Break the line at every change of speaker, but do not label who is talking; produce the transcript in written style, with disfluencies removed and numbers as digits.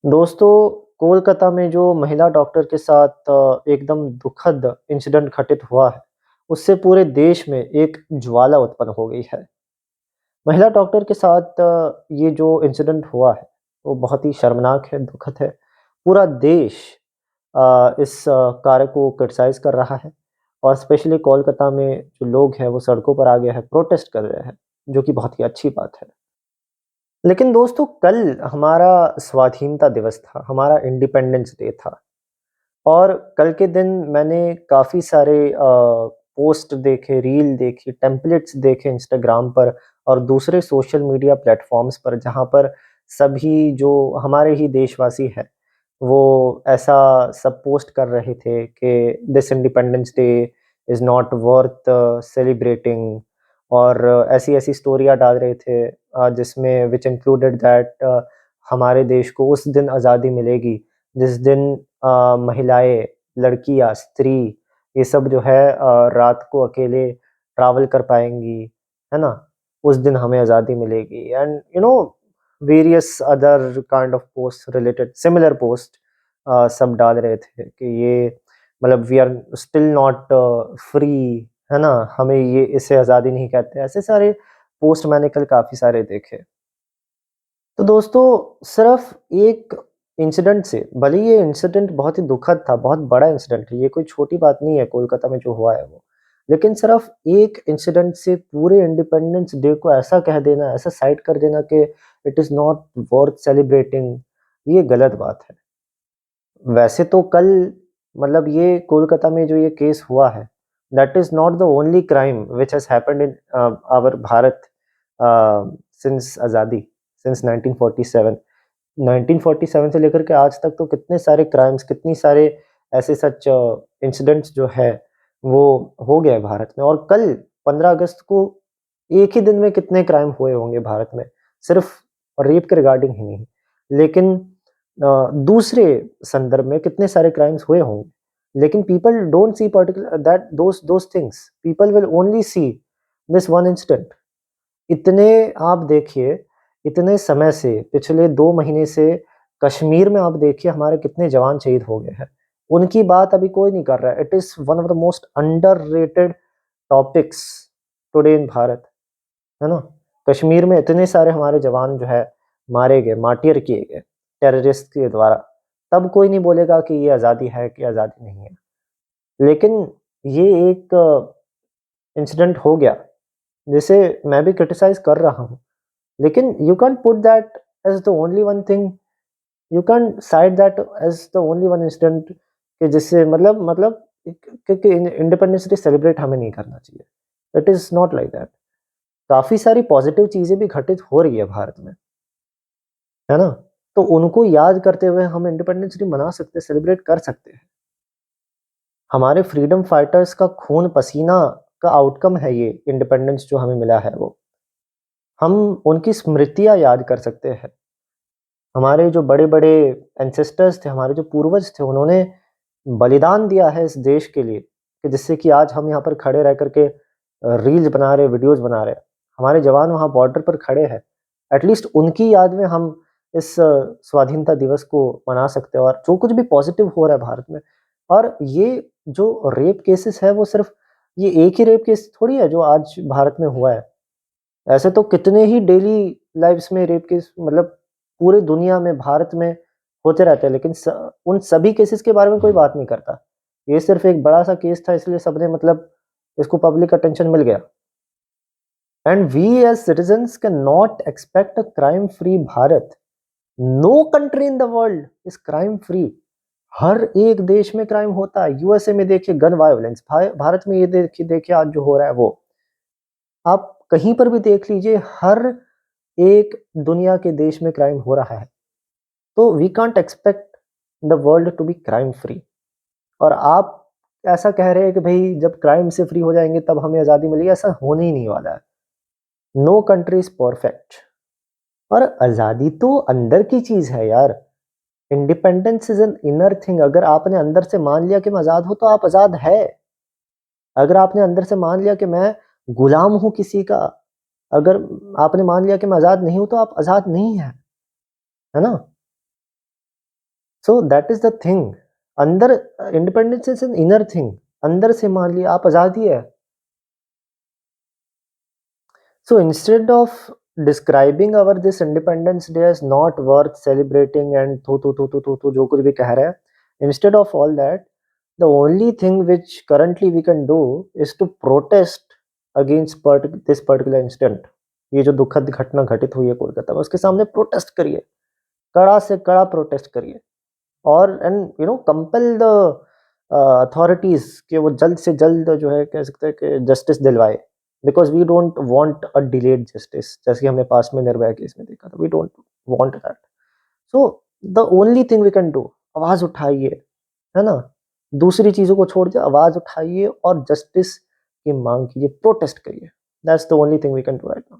दोस्तों, कोलकाता में जो महिला डॉक्टर के साथ एकदम दुखद इंसिडेंट घटित हुआ है, उससे पूरे देश में एक ज्वाला उत्पन्न हो गई है। महिला डॉक्टर के साथ ये जो इंसिडेंट हुआ है, वो बहुत ही शर्मनाक है, दुखद है। पूरा देश इस कार्य को क्रिटिसाइज़ कर रहा है और स्पेशली कोलकाता में जो लोग हैं, वो सड़कों पर आ गए हैं, प्रोटेस्ट कर रहे हैं, जो कि बहुत ही अच्छी बात है। लेकिन दोस्तों, कल हमारा स्वाधीनता दिवस था, हमारा इंडिपेंडेंस डे था। और कल के दिन मैंने काफ़ी सारे पोस्ट देखे, रील देखी, टेम्पलेट्स देखे इंस्टाग्राम पर और दूसरे सोशल मीडिया प्लेटफ़ॉर्म्स पर जहाँ पर सभी जो हमारे ही देशवासी हैं, वो ऐसा सब पोस्ट कर रहे थे कि this independence day is not worth celebrating और ऐसी-ऐसी स्टोरियाँ डाल रहे थे जिसमें व्हिच इंक्लूडेड दैट हमारे देश को उस दिन आज़ादी मिलेगी, जिस दिन महिलाएँ, लड़कियाँ, स्त्री ये सब जो है रात को अकेले ट्रैवल कर पाएँगी, है ना? उस दिन हमें आज़ादी मिलेगी and various other kind of post related similar post सब डाल रहे थे कि ये मतलब we are still not free, है ना? हमें ये इसे आज़ादी नहीं कहते। ऐसे सारे पोस्ट मैंने कल काफ़ी सारे देखे। तो दोस्तों, सिर्फ़ एक इंसिडेंट से भले ही ये इंसिडेंट बहुत ही दुखद था, बहुत बड़ा इंसिडेंट है, ये कोई छोटी बात नहीं है कोलकाता में जो हुआ है वो। लेकिन सिर्फ़ एक इंसिडेंट से पूरे इंडिपेंडेंस डे को ऐसा कह देना, ऐसा साइड कर देना कि it is not worth celebrating, ये गलत बात है। वैसे तो कल मतलब ये कोलकाता में जो ये केस हुआ है, that is not the only crime which has happened in our Bharat since आज़ादी, सिंस 1947। 1947 से लेकर के आज तक तो कितने सारे क्राइम्स, कितनी सारे ऐसे सच इंसिडेंट्स जो है, वो हो गए भारत में और कल 15 अगस्त को एक ही दिन में कितने क्राइम हुए होंगे भारत में, सिर्फ़ रेप के रिगार्डिंग ही नहीं। लेकिन दूसरे संदर्भ में कितने सारे क्राइम्स हुए होंगे। लेकिन people don't see particular that those things, people will only see this one incident. इतने आप देखिए, इतने समय से पिछले 2 महीने से कश्मीर में आप देखिए हमारे कितने जवान शहीद हो गए हैं। उनकी बात अभी कोई नहीं कर रहा है। It is one of the most underrated topics today in Bharat, है ना? कश्मीर में इतने सारे हमारे जवान जो है मारे गए, मार्टियर किए गए टेररिस्ट के द्वारा। तब कोई नहीं बोलेगा कि ये आज़ादी है कि आज़ादी नहीं है। लेकिन ये एक इंसिडेंट हो गया, जिसे मैं भी क्रिटिसाइज़ कर रहा हूँ। लेकिन you can't put that as the only one thing, you can't cite that as the only one incident कि जिससे मतलब कि इंडिपेंडेंस डे सेलिब्रेट हमें नहीं करना चाहिए। It is not like that. काफ़ी सारी पॉजिटिव चीज़ें भी घटित हो रही है भारत में, है ना? तो उनको याद करते हुए हम इंडिपेंडेंस डे मना सकते हैं, सेलिब्रेट कर सकते हैं। हमारे फ्रीडम फाइटर्स का खून पसीना का आउटकम है ये इंडिपेंडेंस जो हमें मिला है वो। हम उनकी स्मृतियाँ याद कर सकते हैं। हमारे जो बड़े-बड़े एंसेस्टर्स थे, हमारे जो पूर्वज थे, उन्होंने बलिदान दिया है इस देश के लिए कि जिससे कि आज हम यहाँ पर खड़े रह कर के रील्स बना रहे, वीडियोज़ बना रहे हैं। हमारे जवान वहाँ बॉर्डर पर खड़े हैं। एटलीस्ट उनकी याद में हम इस स्वाधीनता दिवस को मना सकते हैं और जो कुछ भी पॉज़िटिव हो रहा है भारत में और ये जो रेप केसेस है, वो सिर्फ़ ये एक ही रेप केस थोड़ी है जो आज भारत में हुआ है। ऐसे तो कितने ही डेली लाइफ़्स में रेप केस मतलब पूरे दुनिया में, भारत में होते रहते हैं, लेकिन उन सभी केसेस के बारे में कोई बात नहीं करता। ये सिर्फ़ एक बड़ा-सा केस था इसलिए सबने मतलब इसको पब्लिक अटेंशन मिल गया। And we as citizens can not expect a crime free Bharat. No country in the world is crime free. हर एक देश में क्राइम होता है। यूएसए में देखिए गन वायलेंस, भारत में ये देखिए देखिए आज जो हो रहा है वो। आप कहीं पर भी देख लीजिए हर एक दुनिया के देश में क्राइम हो रहा है। तो we can't expect the world to be crime free और आप ऐसा कह रहे हैं कि भई जब क्राइम से फ्री हो जाएँगे तब हमें आज़ादी मिलेगी, ऐसा होने ही नहीं वाला है। नो कंट्री इज़ परफेक्ट और आज़ादी तो अंदर की चीज़ है यार। Independence is an inner thing. अगर आपने अंदर से मान लिया कि मैं आज़ाद हूँ, तो आप आज़ाद है। अगर आपने अंदर से मान लिया कि मैं गुलाम हूँ किसी का, अगर आपने मान लिया कि मैं आज़ाद नहीं हूँ, तो आप आज़ाद नहीं हैं, है ना? So that is the thing. अंदर independence is an inner thing. अंदर से मान लिया आप आज़ादी है। So instead of describing our this Independence Day as not worth celebrating and थू जो कुछ भी कह रहे हैं, instead of all that, the only thing which currently we can do is to protest against this particular incident। ये जो दुखद घटना घटित हुई है कोलकाता में, उसके सामने प्रोटेस्ट करिए, कड़ा से कड़ा प्रोटेस्ट करिए और एंड कंपेल द अथॉरिटीज कि वो जल्द से जल्द जो है कह सकते हैं कि जस्टिस दिलवाए, because we don't want a delayed justice, जैसे कि हमने पास में निर्भया केस में देखा था, we don't want that. So the only thing we can do, आवाज उठाइए, है ना, दूसरी चीजों को छोड़ के आवाज उठाइए और जस्टिस की मांग कीजिए, प्रोटेस्ट करिए। That's the only thing we can do right now.